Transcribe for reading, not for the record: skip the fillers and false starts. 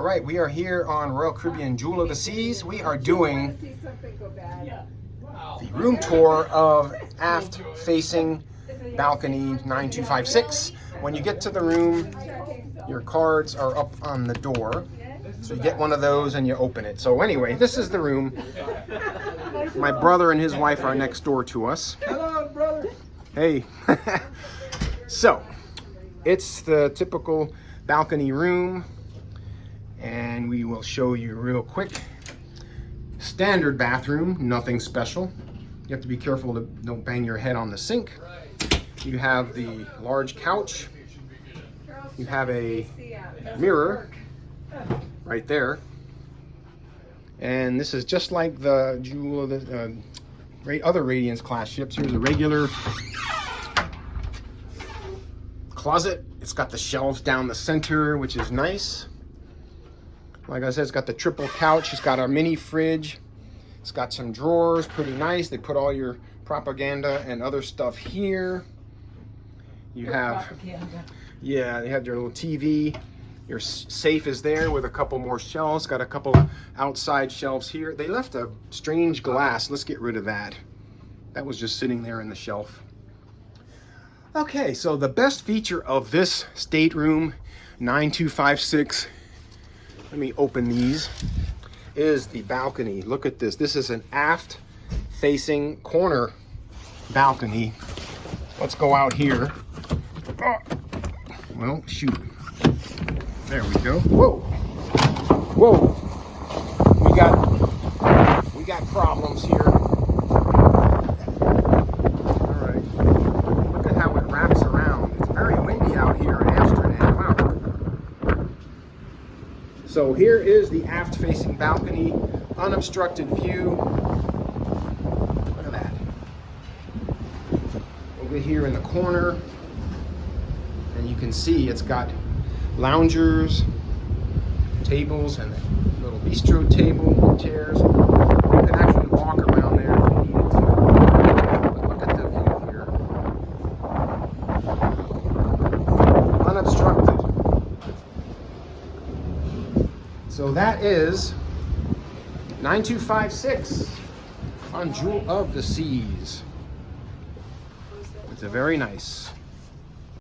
All right, we are here on Royal Caribbean Jewel of the Seas. We are doing the room tour of aft facing balcony 9256. When you get to the room, your cards are up on the door. So you get one of those and you open it. So anyway, this is the room. My brother and his wife are next door to us. Hello, brother. Hey. So, it's the typical balcony room. And we will show you real quick. Standard bathroom, nothing special. You have to be careful to don't bang your head on the sink. You have the large couch. You have a mirror right there. And this is just like the Jewel of the other Radiance class ships. Here's a regular closet. It's got the shelves down the center, which is nice. Like I said, it's got the triple couch. It's got a mini fridge. It's got some drawers, pretty nice. They put all your propaganda and other stuff here. You have, yeah, they have your little TV. Your safe is there with a couple more shelves. Got a couple outside shelves here. They left a strange glass. Let's get rid of that. That was just sitting there in the shelf. Okay, so the best feature of this stateroom 9256, let me open these, is the balcony. Look at this. This is an aft facing corner balcony. Let's go out here. Oh, well, shoot. There we go. Whoa. Whoa. We got problems here. All right. Look at how it wraps around. It's very windy out here in Amsterdam. Wow. So here is the aft facing balcony, unobstructed view. Look at that. Over here in the corner, and you can see it's got loungers, tables, and a little bistro table, chairs. You can actually walk around there if you needed to. But look at the view here. Unobstructed. So that is 9256 on Jewel of the Seas. It's a very nice.